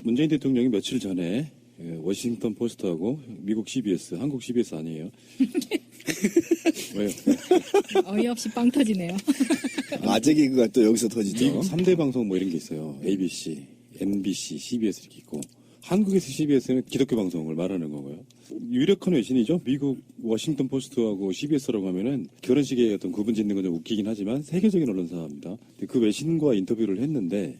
문재인 대통령이 며칠 전에 워싱턴 포스트하고 미국 CBS, 한국 CBS 아니에요? 왜요? 어이없이 빵 터지네요. 아재 개그가 또 여기서 터지죠. 미국 3대 방송 뭐 이런 게 있어요. ABC, MBC, CBS 이렇게 있고 한국에서 CBS는 기독교 방송을 말하는 거고요. 유력한 외신이죠. 미국 워싱턴 포스트하고 CBS라고 하면은 결혼식에 어떤 구분 짓는 건 좀 웃기긴 하지만 세계적인 언론사입니다. 그 외신과 인터뷰를 했는데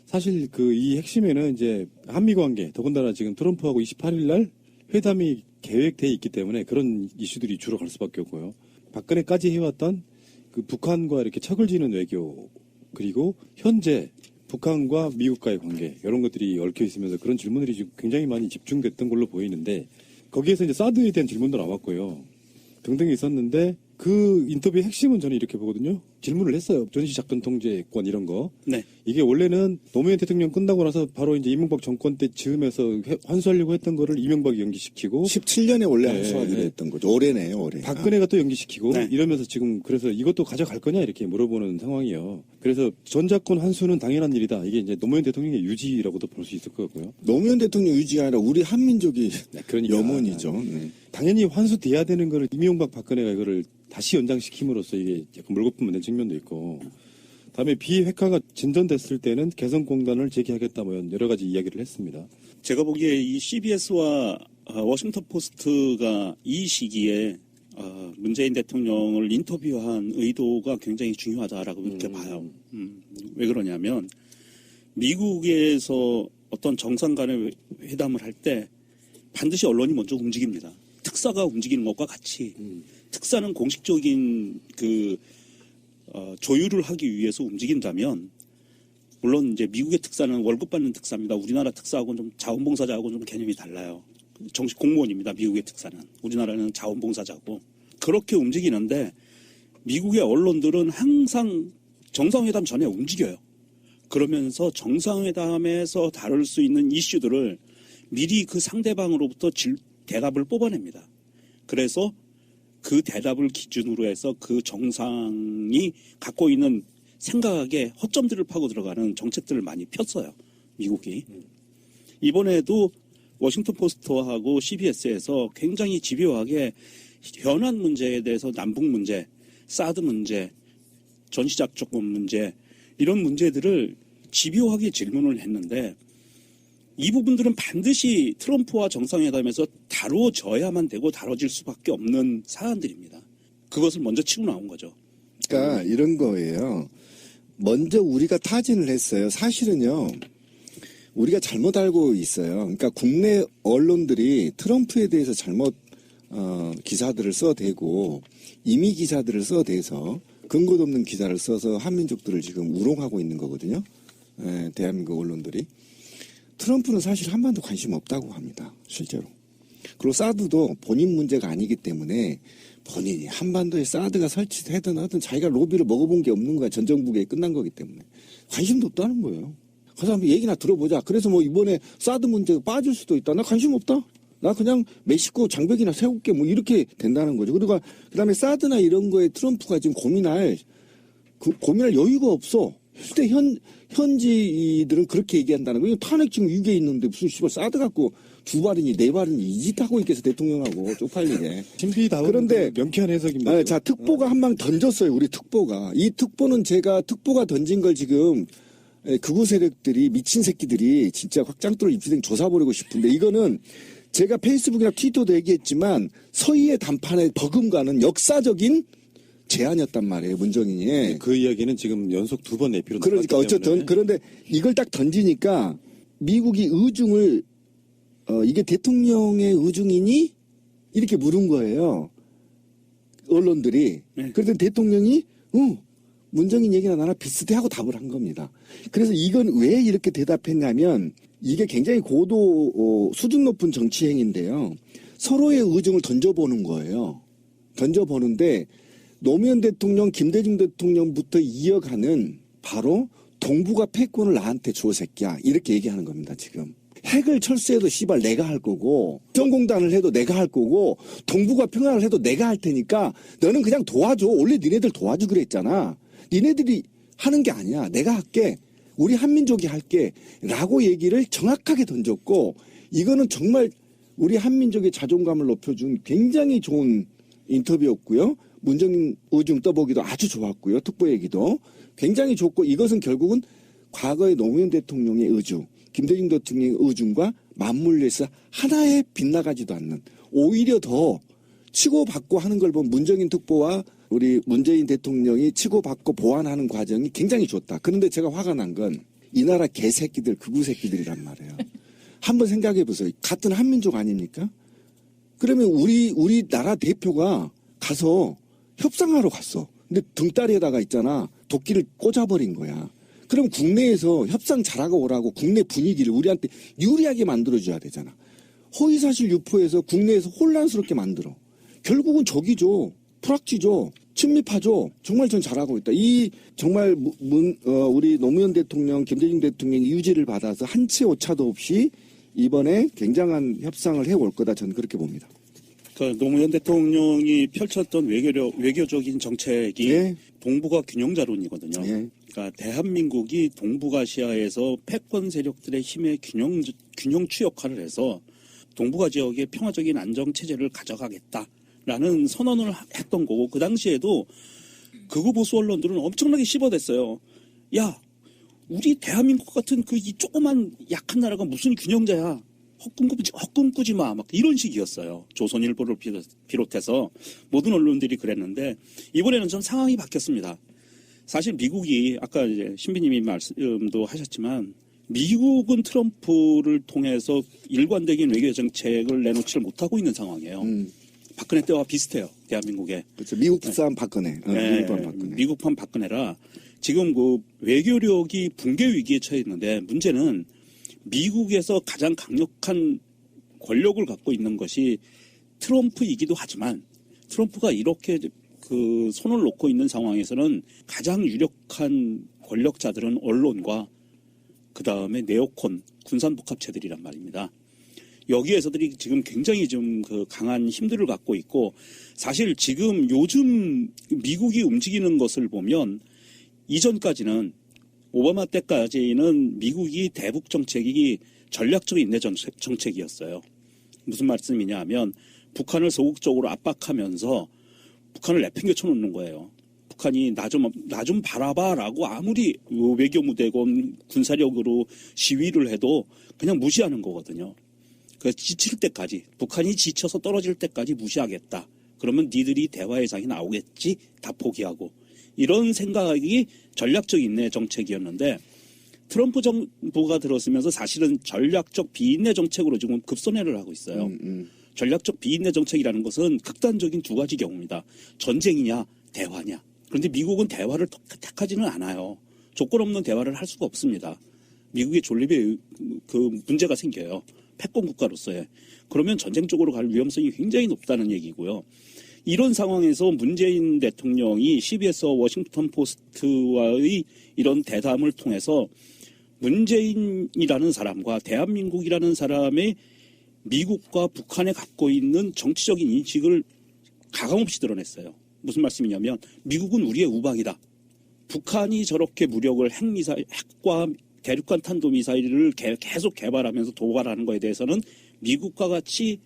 사실 이 핵심에는 이제 한미 관계, 더군다나 지금 트럼프하고 28일 날 회담이 계획돼 있기 때문에 그런 이슈들이 주로 갈 수밖에 없고요. 박근혜까지 해왔던 그 북한과 이렇게 척을 지는 외교, 그리고 현재 북한과 미국과의 관계, 이런 것들이 얽혀 있으면서 그런 질문들이 지금 굉장히 많이 집중됐던 걸로 보이는데, 거기에서 이제 사드에 대한 질문도 나왔고요. 등등 있었는데, 그 인터뷰의 핵심은 저는 이렇게 보거든요. 질문을 했어요. 전시작전 통제권 이런 거. 네. 이게 원래는 노무현 대통령 끝나고 나서 바로 이제 이명박 정권 때 즈음에서 환수하려고 했던 거를 이명박이 연기시키고 17년에 원래 환수하기로 했던 거죠. 올해네요, 올해. 박근혜가 또 연기시키고 네. 이러면서 지금 그래서 이것도 가져갈 거냐 이렇게 물어보는 상황이에요. 그래서 전작권 환수는 당연한 일이다. 이게 이제 노무현 대통령의 유지라고도 볼 수 있을 것 같고요. 노무현 대통령 유지가 아니라 우리 한민족이 그러니까 염원이죠. 네. 당연히 환수돼야 되는 거를 이명박 박근혜가 이거를 다시 연장시킴으로써 이게 약간 물거품 만든 측면도 있고, 다음에 비핵화가 진전됐을 때는 개성공단을 재개하겠다 뭐 여러 가지 이야기를 했습니다. 제가 보기에 이 CBS와 워싱턴 포스트가 이 시기에 문재인 대통령을 인터뷰한 의도가 굉장히 중요하다라고 이렇게 봐요. 왜 그러냐면 미국에서 어떤 정상 간의 회담을 할 때 반드시 언론이 먼저 움직입니다. 특사가 움직이는 것과 같이 특사는 공식적인 조율을 하기 위해서 움직인다면, 물론 이제 미국의 특사는 월급 받는 특사입니다. 우리나라 특사하고는 좀 자원봉사자하고는 좀 개념이 달라요. 정식 공무원입니다. 미국의 특사는. 우리나라는 자원봉사자고. 그렇게 움직이는데 미국의 언론들은 항상 정상회담 전에 움직여요. 그러면서 정상회담에서 다룰 수 있는 이슈들을 미리 그 상대방으로부터 대답을 뽑아냅니다. 그래서 그 대답을 기준으로 해서 그 정상이 갖고 있는 생각에 허점들을 파고 들어가는 정책들을 많이 폈어요. 미국이. 이번에도 워싱턴 포스트하고 CBS에서 굉장히 집요하게 현안 문제에 대해서 남북 문제, 사드 문제, 전시작전권 문제, 이런 문제들을 집요하게 질문을 했는데, 이 부분들은 반드시 트럼프와 정상회담에서 다루어져야만 되고 다뤄질 수밖에 없는 사안들입니다. 그것을 먼저 치고 나온 거죠. 그러니까 이런 거예요. 먼저 우리가 타진을 했어요. 사실은요, 우리가 잘못 알고 있어요. 그러니까 국내 언론들이 트럼프에 대해서 잘못 기사들을 써대고 임의 기사들을 써대서 근거도 없는 기사를 써서 한민족들을 지금 우롱하고 있는 거거든요. 대한민국 언론들이. 트럼프는 사실 한반도 관심 없다고 합니다. 실제로. 그리고 사드도 본인 문제가 아니기 때문에 본인이 한반도에 사드가 설치되든 하든 자기가 로비를 먹어본 게 없는 거야. 전 정부에 끝난 거기 때문에. 관심도 없다는 거예요. 그 사람 얘기나 들어보자. 그래서 뭐 이번에 사드 문제가 빠질 수도 있다. 나 관심 없다. 나 그냥 멕시코 장벽이나 세울게 뭐 이렇게 된다는 거죠. 그리고 그다음에 사드나 이런 거에 트럼프가 지금 고민할 여유가 없어. 실제 현지들은 그렇게 얘기한다는 거예요. 탄핵 지금 위기에 있는데 무슨 씨발 사드 갖고 두 발이니 네 발이니 이 짓 하고 있겠어 대통령하고 쪽팔리게. 신비다운 그런데 명쾌한 해석입니다. 자, 특보가 한 방 던졌어요. 우리 특보가. 이 특보는 제가 특보가 던진 걸 지금 극우 세력들이 미친 새끼들이 진짜 확장도로 입시생 조사버리고 싶은데, 이거는 제가 페이스북이나 트위터도 얘기했지만 서희의 단판에 버금가는 역사적인 제안이었단 말이에요, 문정인이. 그 이야기는 지금 연속 2번 내피로 그러니까 어쨌든 그런데 이걸 딱 던지니까 미국이 의중을 이게 대통령의 의중이니? 이렇게 물은 거예요. 언론들이. 네. 그랬더니 대통령이 문정인 얘기나 나랑 비슷해 하고 답을 한 겁니다. 그래서 이건 왜 이렇게 대답했냐면 이게 굉장히 고도 수준 높은 정치 행위인데요. 서로의 의중을 던져보는 거예요. 던져보는데 노무현 대통령, 김대중 대통령부터 이어가는 바로 동북아 패권을 나한테 줘 새끼야. 이렇게 얘기하는 겁니다, 지금. 핵을 철수해도 씨발 내가 할 거고, 정공단을 해도 내가 할 거고, 동북아 평화를 해도 내가 할 테니까 너는 그냥 도와줘. 원래 니네들 도와주기로 했잖아. 니네들이 하는 게 아니야. 내가 할게. 우리 한민족이 할게라고 얘기를 정확하게 던졌고 이거는 정말 우리 한민족의 자존감을 높여준 굉장히 좋은 인터뷰였고요. 문정인 의중 떠보기도 아주 좋았고요. 특보 얘기도 굉장히 좋고 이것은 결국은 과거의 노무현 대통령의 의중, 김대중 대통령의 의중과 맞물려서 하나에 빗나가지도 않는 오히려 더 치고받고 하는 걸 보면 문정인 특보와 우리 문재인 대통령이 치고받고 보완하는 과정이 굉장히 좋다. 그런데 제가 화가 난 건 이 나라 개새끼들, 극우 새끼들이란 말이에요. 한번 생각해 보세요. 같은 한민족 아닙니까? 그러면 우리 나라 대표가 가서 협상하러 갔어. 근데 등다리에다가 있잖아. 도끼를 꽂아버린 거야. 그럼 국내에서 협상 잘하고 오라고 국내 분위기를 우리한테 유리하게 만들어줘야 되잖아. 허위사실 유포해서 국내에서 혼란스럽게 만들어. 결국은 적이죠. 프락지죠. 친미파죠. 정말 전 잘하고 있다. 이 정말 우리 노무현 대통령, 김대중 대통령의 유지를 받아서 한치 오차도 없이 이번에 굉장한 협상을 해올 거다. 저는 그렇게 봅니다. 그 노무현 대통령이 펼쳤던 외교적인 정책이 예. 동북아 균형자론이거든요. 예. 그러니까 대한민국이 동북아시아에서 패권 세력들의 힘의 균형 추역화를 해서 동북아 지역의 평화적인 안정 체제를 가져가겠다라는 선언을 했던 거고 그 당시에도 극우 보수 언론들은 엄청나게 씹어댔어요. 야, 우리 대한민국 같은 그 이 조그만 약한 나라가 무슨 균형자야? 헛꿈 꾸지 마. 막 이런 식이었어요. 조선일보를 비롯해서 모든 언론들이 그랬는데 이번에는 좀 상황이 바뀌었습니다. 사실 미국이 아까 이제 신비님이 말씀도 하셨지만 미국은 트럼프를 통해서 일관되긴 외교 정책을 내놓지를 못하고 있는 상황이에요. 박근혜 때와 비슷해요. 대한민국에. 그렇죠. 미국 사람 박근혜. 미국판 박근혜. 미국판 박근혜라 지금 그 외교력이 붕괴 위기에 처해 있는데 문제는 미국에서 가장 강력한 권력을 갖고 있는 것이 트럼프이기도 하지만 트럼프가 이렇게 그 손을 놓고 있는 상황에서는 가장 유력한 권력자들은 언론과 그 다음에 네오콘 군산복합체들이란 말입니다. 여기에서들이 지금 굉장히 좀 그 강한 힘들을 갖고 있고 사실 지금 요즘 미국이 움직이는 것을 보면 이전까지는 오바마 때까지는 미국이 대북 정책이 전략적 인내 정책이었어요. 무슨 말씀이냐 하면 북한을 소극적으로 압박하면서 북한을 내팽개쳐 놓는 거예요. 북한이 나 좀 바라봐라고 아무리 외교무대건 군사력으로 시위를 해도 그냥 무시하는 거거든요. 그 지칠 때까지 북한이 지쳐서 떨어질 때까지 무시하겠다. 그러면 니들이 대화의 장이 나오겠지. 다 포기하고. 이런 생각이 전략적 인내 정책이었는데 트럼프 정부가 들어서면서 사실은 전략적 비인내 정책으로 지금 급선회를 하고 있어요. 전략적 비인내 정책이라는 것은 극단적인 두 가지 경우입니다. 전쟁이냐 대화냐. 그런데 미국은 대화를 택하지는 않아요. 조건 없는 대화를 할 수가 없습니다. 미국의 존립에 그 문제가 생겨요. 패권 국가로서의. 그러면 전쟁 쪽으로 갈 위험성이 굉장히 높다는 얘기고요. 이런 상황에서 문재인 대통령이 CBS와 워싱턴 포스트와의 이런 대담을 통해서 문재인이라는 사람과 대한민국이라는 사람의 미국과 북한에 갖고 있는 정치적인 인식을 가감없이 드러냈어요. 무슨 말씀이냐면 미국은 우리의 우방이다. 북한이 저렇게 무력을 핵과 대륙간 탄도미사일을 계속 개발하면서 도발하는 것에 대해서는 미국과 같이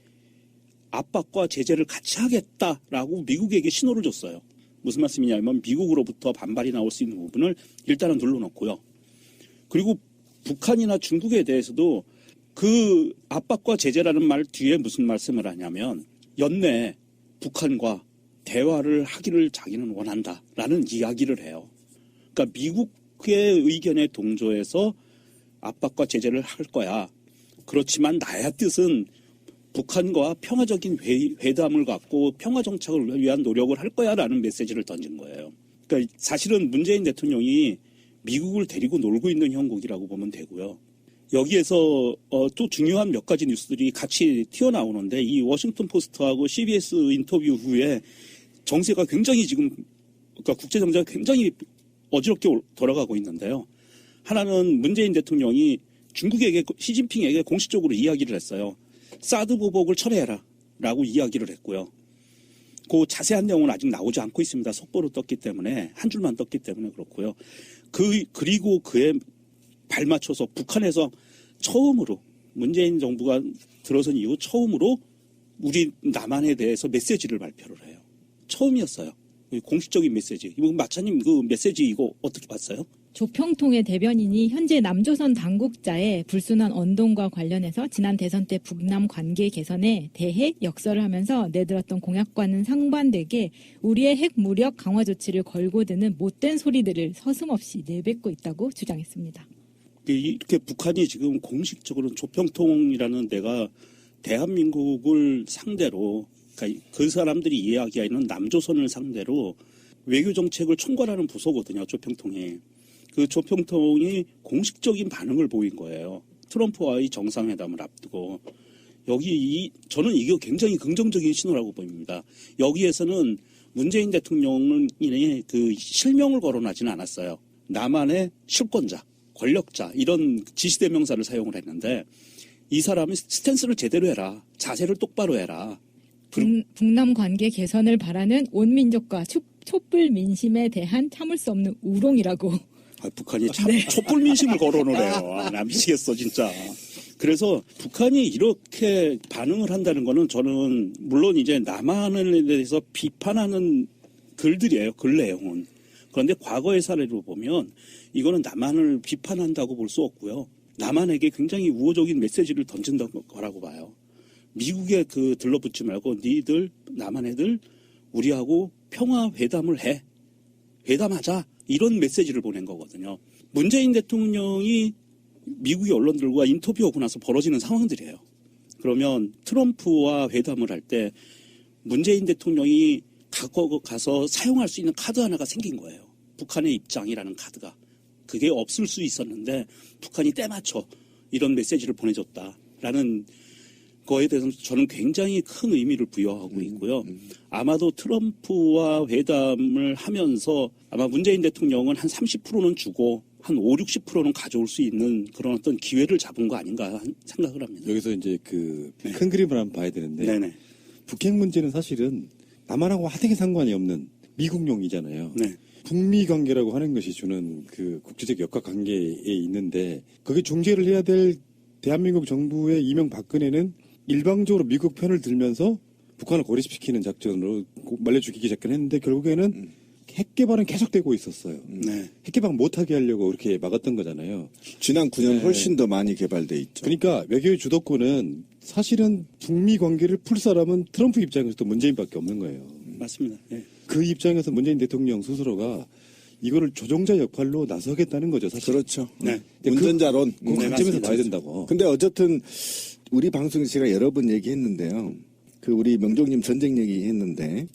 압박과 제재를 같이 하겠다라고 미국에게 신호를 줬어요. 무슨 말씀이냐면 미국으로부터 반발이 나올 수 있는 부분을 일단은 눌러놓고요. 그리고 북한이나 중국에 대해서도 그 압박과 제재라는 말 뒤에 무슨 말씀을 하냐면 연내 북한과 대화를 하기를 자기는 원한다라는 이야기를 해요. 그러니까 미국의 의견에 동조해서 압박과 제재를 할 거야. 그렇지만 나의 뜻은 북한과 평화적인 회담을 갖고 평화 정착을 위한 노력을 할 거야라는 메시지를 던진 거예요. 그러니까 사실은 문재인 대통령이 미국을 데리고 놀고 있는 형국이라고 보면 되고요. 여기에서 또 중요한 몇 가지 뉴스들이 같이 튀어나오는데 이 워싱턴 포스트하고 CBS 인터뷰 후에 정세가 굉장히 지금 그러니까 국제 정세가 굉장히 어지럽게 돌아가고 있는데요. 하나는 문재인 대통령이 중국에게 시진핑에게 공식적으로 이야기를 했어요. 사드 보복을 철회해라 라고 이야기를 했고요. 그 자세한 내용은 아직 나오지 않고 있습니다. 속보로 떴기 때문에 한 줄만 떴기 때문에 그렇고요. 그리고 그의 발맞춰서 북한에서 처음으로 문재인 정부가 들어선 이후 처음으로 우리 남한에 대해서 메시지를 발표를 해요. 처음이었어요. 공식적인 메시지. 이거 마차님 그 메시지 이거 어떻게 봤어요? 조평통의 대변인이 현재 남조선 당국자의 불순한 언동과 관련해서 지난 대선 때 북남 관계 개선에 대해 역설을 하면서 내들었던 공약과는 상반되게 우리의 핵 무력 강화 조치를 걸고 드는 못된 소리들을 서슴없이 내뱉고 있다고 주장했습니다. 이렇게 북한이 지금 공식적으로 조평통이라는 데가 대한민국을 상대로 그러니까 그 사람들이 이야기하는 남조선을 상대로 외교 정책을 총괄하는 부서거든요. 조평통이. 그 조평통이 공식적인 반응을 보인 거예요. 트럼프와의 정상회담을 앞두고 저는 이게 굉장히 긍정적인 신호라고 보입니다. 여기에서는 문재인 대통령은 그 실명을 거론하지는 않았어요. 남한의 실권자, 권력자 이런 지시대명사를 사용을 했는데 이 사람이 스탠스를 제대로 해라, 자세를 똑바로 해라. 북남 관계 개선을 바라는 온 민족과 촛불 민심에 대한 참을 수 없는 우롱이라고. 북한이 참 촛불 민심을 거론을 해요. 나 미치겠어 진짜. 그래서 북한이 이렇게 반응을 한다는 거는 저는 물론 이제 남한에 대해서 비판하는 글들이에요. 글 내용은. 그런데 과거의 사례로 보면 이거는 남한을 비판한다고 볼 수 없고요. 남한에게 굉장히 우호적인 메시지를 던진다는 거라고 봐요. 미국에 들러붙지 말고 니들 남한 애들 우리하고 평화 회담을 해. 회담하자. 이런 메시지를 보낸 거거든요. 문재인 대통령이 미국의 언론들과 인터뷰하고 나서 벌어지는 상황들이에요. 그러면 트럼프와 회담을 할 때 문재인 대통령이 갖고 가서 사용할 수 있는 카드 하나가 생긴 거예요. 북한의 입장이라는 카드가. 그게 없을 수 있었는데 북한이 때맞춰 이런 메시지를 보내줬다라는 거에 대해서는 저는 굉장히 큰 의미를 부여하고 있고요. 아마도 트럼프와 회담을 하면서 아마 문재인 대통령은 한 30%는 주고 한 5, 60%는 가져올 수 있는 그런 어떤 기회를 잡은 거 아닌가 생각을 합니다. 여기서 이제 큰 그림을 한번 봐야 되는데 네네. 북핵 문제는 사실은 남한하고 하등의 상관이 없는 미국용이잖아요. 네. 북미 관계라고 하는 것이 주는 그 국제적 역학 관계에 있는데 거기에 중재를 해야 될 대한민국 정부의 이명박근혜는 일방적으로 미국 편을 들면서 북한을 고립시키는 작전으로 말려 죽이기 작전했는데 결국에는 핵 개발은 계속되고 있었어요. 네. 핵 개발 못하게 하려고 그렇게 막았던 거잖아요. 지난 9년 네. 훨씬 더 많이 개발돼 있죠. 그러니까 외교의 주도권은 사실은 북미 관계를 풀 사람은 트럼프 입장에서도 문재인밖에 없는 거예요. 맞습니다. 네. 그 입장에서 문재인 대통령 스스로가 이거를 조종자 역할로 나서겠다는 거죠. 사실. 그렇죠. 네. 운전자론. 그 관점에서 맞습니다. 봐야 된다고. 근데 어쨌든 우리 방송에서 제가 여러 번 얘기했는데요. 우리 명종님 전쟁 얘기했는데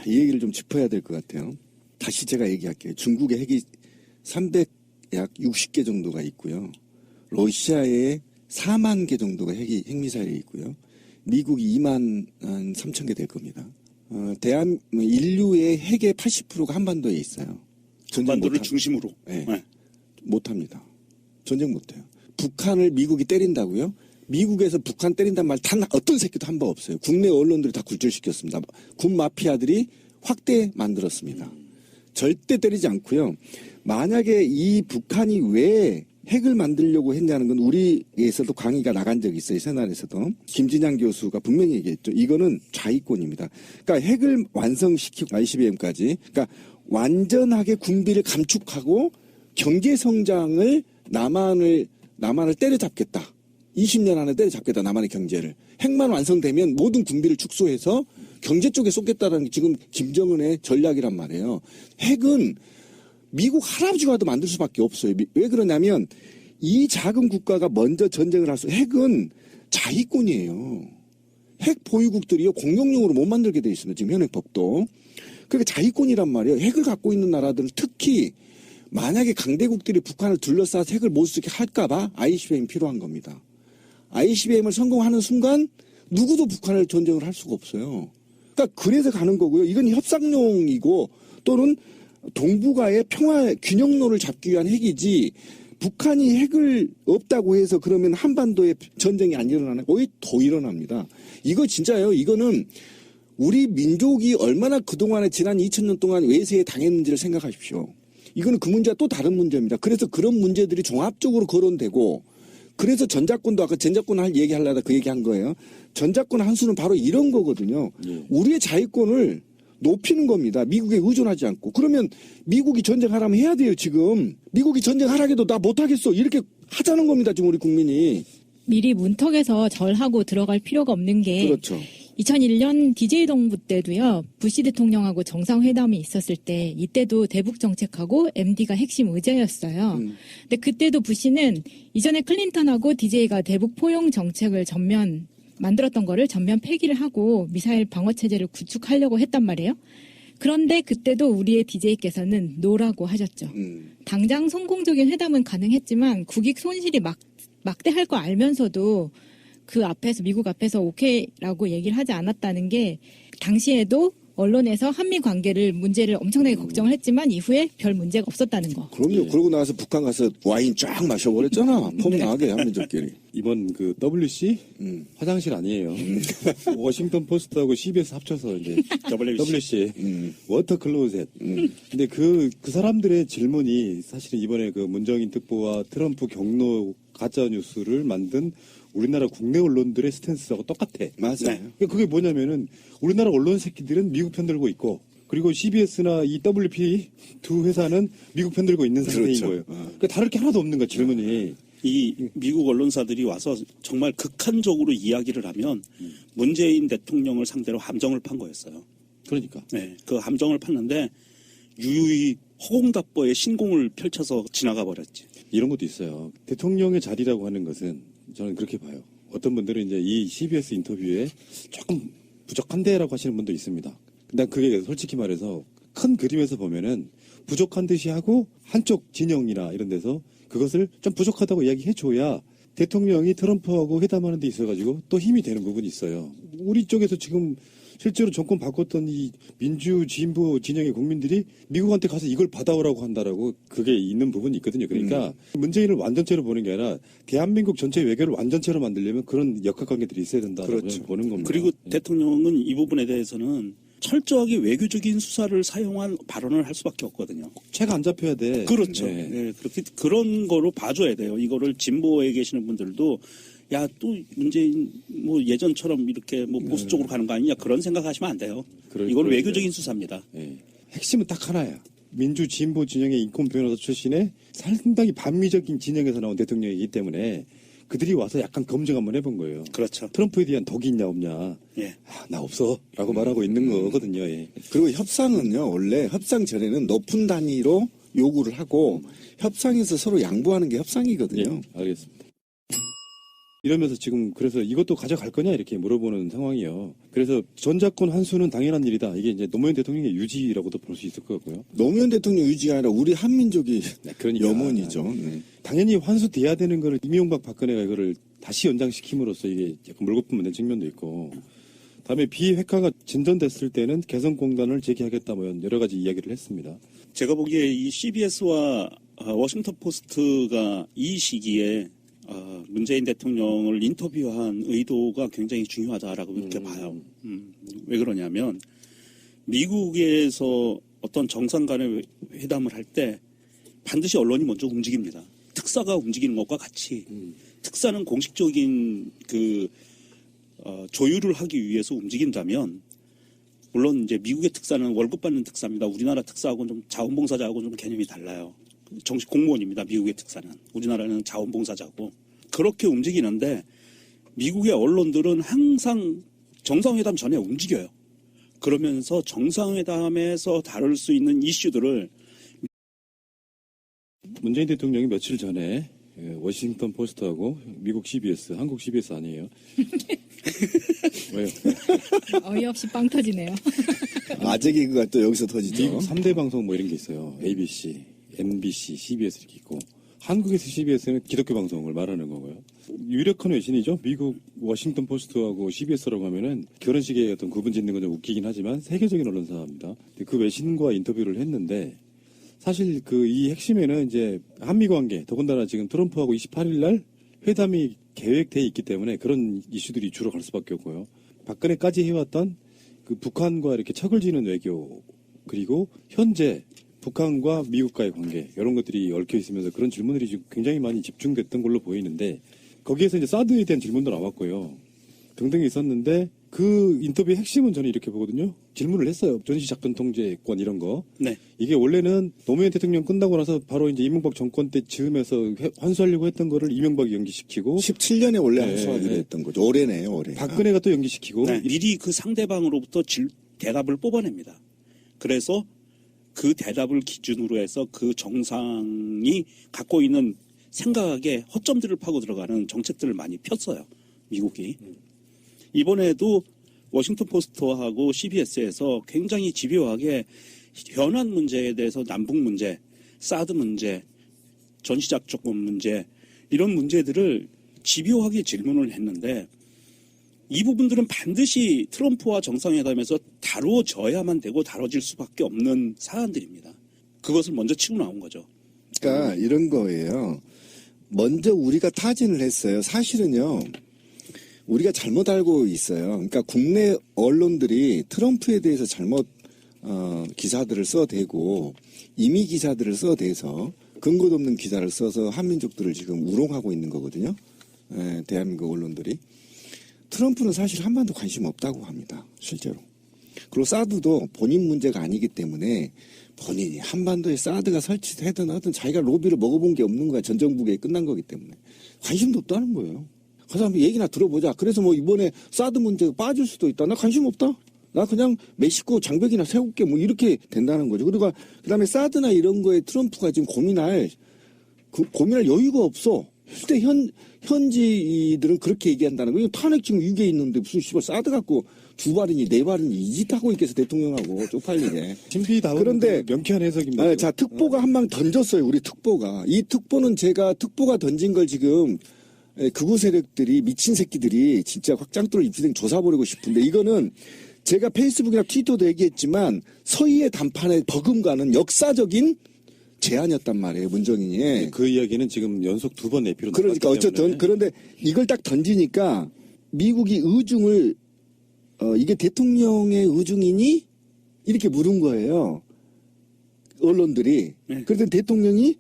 이 얘기를 좀 짚어야 될 것 같아요. 다시 제가 얘기할게요. 중국의 핵이 약 60개 정도가 있고요. 러시아에 4만 개 정도가 핵미사일이 있고요. 미국이 2만 3천 개 될 겁니다. 인류의 핵의 80%가 한반도에 있어요. 한반도를 중심으로. 네. 네. 못합니다. 전쟁 못해요. 북한을 미국이 때린다고요? 미국에서 북한 때린단 말 단 어떤 새끼도 한 번 없어요. 국내 언론들이 다 굴절시켰습니다. 군 마피아들이 확대 만들었습니다. 절대 때리지 않고요. 만약에 이 북한이 왜 핵을 만들려고 했냐는 건 우리에서도 강의가 나간 적이 있어요. 새날에서도. 김진양 교수가 분명히 얘기했죠. 이거는 좌익권입니다. 그러니까 핵을 완성시키고 ICBM까지 그러니까 완전하게 군비를 감축하고 경제 성장을 남한을 때려잡겠다. 20년 안에 때려잡겠다. 남한의 경제를. 핵만 완성되면 모든 군비를 축소해서 경제 쪽에 쏟겠다는 게 지금 김정은의 전략이란 말이에요. 핵은 미국 할아버지와도 만들 수밖에 없어요. 왜 그러냐면 이 작은 국가가 먼저 전쟁을 할 수 핵은 자위권이에요. 핵 보유국들이요 공용용으로 못 만들게 돼 있습니다. 지금 현행법도. 그러니까 자위권이란 말이에요. 핵을 갖고 있는 나라들은 특히 만약에 강대국들이 북한을 둘러싸서 핵을 못 쓰게 할까 봐 ICBM이 필요한 겁니다. ICBM을 성공하는 순간 누구도 북한을 전쟁을 할 수가 없어요. 그러니까 그래서 가는 거고요. 이건 협상용이고 또는 동북아의 평화 균형론을 잡기 위한 핵이지 북한이 핵을 없다고 해서 그러면 한반도에 전쟁이 안 일어나는 거의 더 일어납니다. 이거 진짜예요. 이거는 우리 민족이 얼마나 그동안에 지난 2000년 동안 외세에 당했는지를 생각하십시오. 이거는 그 문제와 또 다른 문제입니다. 그래서 그런 문제들이 종합적으로 거론되고 그래서 전작권도 아까 전작권 얘기하려다 그 얘기한 거예요. 전작권 한 수는 바로 이런 거거든요. 우리의 자위권을 높이는 겁니다. 미국에 의존하지 않고. 그러면 미국이 전쟁하라면 해야 돼요, 지금. 미국이 전쟁하라 해도 나 못하겠어. 이렇게 하자는 겁니다, 지금 우리 국민이. 미리 문턱에서 절하고 들어갈 필요가 없는 게 그렇죠. 2001년 DJ 동부 때도요. 부시 대통령하고 정상회담이 있었을 때 이때도 대북 정책하고 MD가 핵심 의제였어요. 근데 그때도 부시는 이전에 클린턴하고 DJ가 대북 포용 정책을 만들었던 거를 전면 폐기를 하고 미사일 방어 체제를 구축하려고 했단 말이에요. 그런데 그때도 우리의 DJ께서는 노라고 하셨죠. 당장 성공적인 회담은 가능했지만 국익 손실이 막대할 거 알면서도 그 앞에서 미국 앞에서 오케이라고 얘기를 하지 않았다는 게 당시에도 언론에서 한미 관계를 문제를 엄청나게 걱정을 했지만 이후에 별 문제가 없었다는 거. 그럼요. 그러고 나서 북한 가서 와인 쫙 마셔버렸잖아. 폼 나게 한민족끼리. 이번 그 WC 화장실 아니에요. 워싱턴 포스트하고 CBS 합쳐서 이제 WC 워터 클로셋. 근데 그 사람들의 질문이 사실은 이번에 그 문정인 특보와 트럼프 경로 가짜 뉴스를 만든 우리나라 국내 언론들의 스탠스하고 똑같아. 맞아요. 그러니까 그게 뭐냐면은 우리나라 언론 새끼들은 미국 편 들고 있고 그리고 CBS나 이 WP 두 회사는 미국 편 들고 있는 상태인 그렇죠. 거예요. 그러니까 다를 게 하나도 없는 거야, 질문이. 이 미국 언론사들이 와서 정말 극한적으로 이야기를 하면 문재인 대통령을 상대로 함정을 판 거였어요. 그러니까. 네, 그 함정을 팠는데 유유히 허공답보에 신공을 펼쳐서 지나가 버렸지. 이런 것도 있어요. 대통령의 자리라고 하는 것은 저는 그렇게 봐요. 어떤 분들은 이제 이 CBS 인터뷰에 조금 부족한데라고 하시는 분도 있습니다. 근데 그게 솔직히 말해서 큰 그림에서 보면은 부족한 듯이 하고 한쪽 진영이나 이런 데서 그것을 좀 부족하다고 이야기해줘야 대통령이 트럼프하고 회담하는 데 있어가지고 또 힘이 되는 부분이 있어요. 우리 쪽에서 지금 실제로 정권 바꿨던 이 민주 진보 진영의 국민들이 미국한테 가서 이걸 받아오라고 한다라고 그게 있는 부분이 있거든요. 그러니까 문재인을 완전체로 보는 게 아니라 대한민국 전체 외교를 완전체로 만들려면 그런 역학관계들이 있어야 된다고 그렇죠. 보는 겁니다. 그리고 대통령은 이 부분에 대해서는 철저하게 외교적인 수사를 사용한 발언을 할 수밖에 없거든요. 채가 안 잡혀야 돼. 그렇죠. 네. 네, 그렇게 그런 거로 봐줘야 돼요. 이거를 진보에 계시는 분들도 야, 또 문재인 뭐 예전처럼 이렇게 뭐 보수 쪽으로 가는 거 아니냐 그런 생각하시면 안 돼요. 이거는 외교적인 수사입니다. 네. 핵심은 딱 하나야. 민주 진보 진영의 인권 변호사 출신의 상당히 반미적인 진영에서 나온 대통령이기 때문에 그들이 와서 약간 검증 한번 해본 거예요. 그렇죠. 트럼프에 대한 덕이 있냐 없냐. 예. 나 없어라고 말하고 있는 거거든요. 예. 그리고 협상은요, 원래 협상 전에는 높은 단위로 요구를 하고 협상에서 서로 양보하는 게 협상이거든요. 예, 알겠습니다. 이러면서 지금 그래서 이것도 가져갈 거냐 이렇게 물어보는 상황이에요. 그래서 전작권 환수는 당연한 일이다. 이게 이제 노무현 대통령의 유지라고도 볼 수 있을 것 같고요. 노무현 대통령 유지가 아니라 우리 한민족이 그러니까 염원이죠. 네. 당연히 환수돼야 되는 거를 이명박 박근혜가 이거를 다시 연장시킴으로써 이게 약간 물거품 만든 측면도 있고, 다음에 비핵화가 진전됐을 때는 개성공단을 재개하겠다 뭐 여러 가지 이야기를 했습니다. 제가 보기에 이 CBS와 워싱턴 포스트가 이 시기에 문재인 대통령을 인터뷰한 의도가 굉장히 중요하다라고 이렇게 봐요. 왜 그러냐면 미국에서 어떤 정상 간의 회담을 할 때 반드시 언론이 먼저 움직입니다. 특사가 움직이는 것과 같이 특사는 공식적인 그 조율을 하기 위해서 움직인다면, 물론 이제 미국의 특사는 월급 받는 특사입니다. 우리나라 특사하고는 좀 자원봉사자하고는 좀 개념이 달라요. 정식 공무원입니다. 미국의 특사는. 우리나라는 자원봉사자고. 그렇게 움직이는데 미국의 언론들은 항상 정상회담 전에 움직여요. 그러면서 정상회담에서 다룰 수 있는 이슈들을 문재인 대통령이 며칠 전에 워싱턴 포스트하고 미국 CBS, 한국 CBS 아니에요? 왜요? 어이없이 빵 터지네요. 아재 개그가 또 여기서 터지죠. 미국 3대 방송 뭐 이런 게 있어요. ABC, MBC, CBS 이렇게 있고, 한국에서 CBS는 기독교 방송을 말하는 거고요. 유력한 외신이죠. 미국 워싱턴 포스트하고 CBS라고 하면은 결혼식에 어떤 구분 짓는 건 좀 웃기긴 하지만 세계적인 언론사입니다. 그 외신과 인터뷰를 했는데 사실 그 이 핵심에는 이제 한미 관계, 더군다나 지금 트럼프하고 28일 날 회담이 계획돼 있기 때문에 그런 이슈들이 주로 갈 수밖에 없고요. 박근혜까지 해왔던 그 북한과 이렇게 척을 지는 외교, 그리고 현재 북한과 미국과의 관계 이런 것들이 얽혀 있으면서 그런 질문들이 지금 굉장히 많이 집중됐던 걸로 보이는데 거기에서 이제 사드에 대한 질문도 나왔고요. 등등이 있었는데 그 인터뷰의 핵심은 저는 이렇게 보거든요. 질문을 했어요. 전시작전 통제권 이런 거. 네. 이게 원래는 노무현 대통령 끝나고 나서 바로 이제 이명박 정권 때 즈음에서 환수하려고 했던 거를 이명박이 연기시키고 17년에 원래 네, 항소하기로 네. 했던 거죠. 올해네요, 올해. 박근혜가 또 연기시키고 네, 미리 그 상대방으로부터 대답을 뽑아냅니다. 그래서 그 대답을 기준으로 해서 그 정상이 갖고 있는 생각에 허점들을 파고 들어가는 정책들을 많이 폈어요. 미국이. 이번에도 워싱턴 포스트하고 CBS에서 굉장히 집요하게 현안 문제에 대해서 남북 문제, 사드 문제, 전시작전 문제 이런 문제들을 집요하게 질문을 했는데 이 부분들은 반드시 트럼프와 정상회담에서 다루어져야만 되고 다뤄질 수밖에 없는 사안들입니다. 그것을 먼저 치고 나온 거죠. 그러니까 이런 거예요. 먼저 우리가 타진을 했어요. 사실은요. 우리가 잘못 알고 있어요. 그러니까 국내 언론들이 트럼프에 대해서 잘못 기사들을 써대고 임의 기사들을 써대서 근거도 없는 기사를 써서 한민족들을 지금 우롱하고 있는 거거든요. 예, 대한민국 언론들이. 트럼프는 사실 한반도 관심 없다고 합니다. 실제로. 그리고 사드도 본인 문제가 아니기 때문에 본인이 한반도에 사드가 설치되든 하든 자기가 로비를 먹어본 게 없는 거야. 전 정부에 끝난 거기 때문에. 관심도 없다는 거예요. 그래서 한번 얘기나 들어보자. 그래서 뭐 이번에 사드 문제가 빠질 수도 있다. 나 관심 없다. 나 그냥 멕시코 장벽이나 세울게 뭐 이렇게 된다는 거죠. 그리고 그다음에 사드나 이런 거에 트럼프가 지금 고민할 여유가 없어. 실제 현지들은 그렇게 얘기한다는 거예요. 탄핵 지금 위기에 있는데 무슨 씨발 사드 갖고 두 발이니 네 발이니 이 짓 하고 있겠어 대통령하고 쪽팔리게. 신비다운 그런데 명쾌한 해석입니다. 자 특보가 한 방 던졌어요. 우리 특보가. 이 특보는 제가 특보가 던진 걸 지금 극우 세력들이 미친 새끼들이 진짜 확장도를 입시생 조사버리고 싶은데 이거는 제가 페이스북이나 트위터도 얘기했지만 서희의 단판에 버금가는 역사적인 제안이었단 말이에요. 문정인이. 그 이야기는 지금 연속 2번 내피로 그러니까 어쨌든 그런데 이걸 딱 던지니까 미국이 의중을 이게 대통령의 의중이니 이렇게 물은 거예요. 언론들이. 네. 그랬더니 대통령이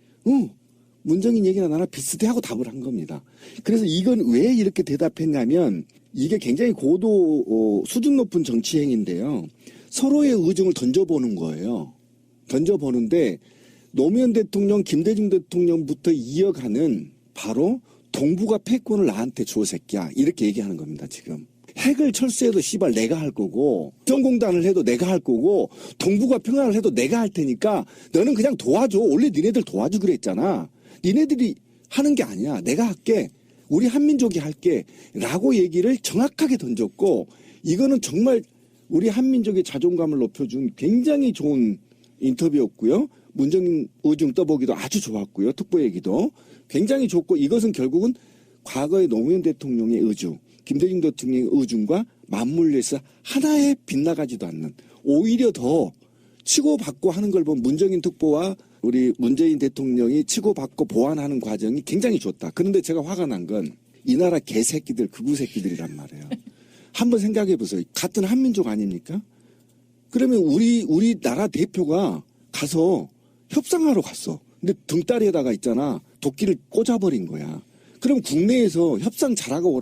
문정인 얘기나 나랑 비슷해 하고 답을 한 겁니다. 그래서 이건 왜 이렇게 대답했냐면 이게 굉장히 고도 수준 높은 정치 행위인데요. 서로의 의중을 던져보는 거예요. 던져보는데 노무현 대통령, 김대중 대통령부터 이어가는 바로 동북아 패권을 나한테 줘 새끼야. 이렇게 얘기하는 겁니다. 지금. 핵을 철수해도 씨발 내가 할 거고 정공단을 해도 내가 할 거고 동북아 평화를 해도 내가 할 테니까 너는 그냥 도와줘. 원래 니네들 도와주기로 했잖아. 니네들이 하는 게 아니야. 내가 할게. 우리 한민족이 할게. 라고 얘기를 정확하게 던졌고 이거는 정말 우리 한민족의 자존감을 높여준 굉장히 좋은 인터뷰였고요. 문정인 의중 떠보기도 아주 좋았고요. 특보 얘기도 굉장히 좋고 이것은 결국은 과거의 노무현 대통령의 의중, 김대중 대통령의 의중과 맞물려서 하나에 빗나가지도 않는 오히려 더 치고받고 하는 걸 보면 문정인 특보와 우리 문재인 대통령이 치고받고 보완하는 과정이 굉장히 좋다. 그런데 제가 화가 난 건 이 나라 개새끼들, 극우 새끼들이란 말이에요. 한번 생각해 보세요. 같은 한민족 아닙니까? 그러면 우리 나라 대표가 가서 협상하러 갔어. 근데 등다리에다가 있잖아. 도끼를 꽂아버린 거야. 그럼 국내에서 협상 잘하고 오라.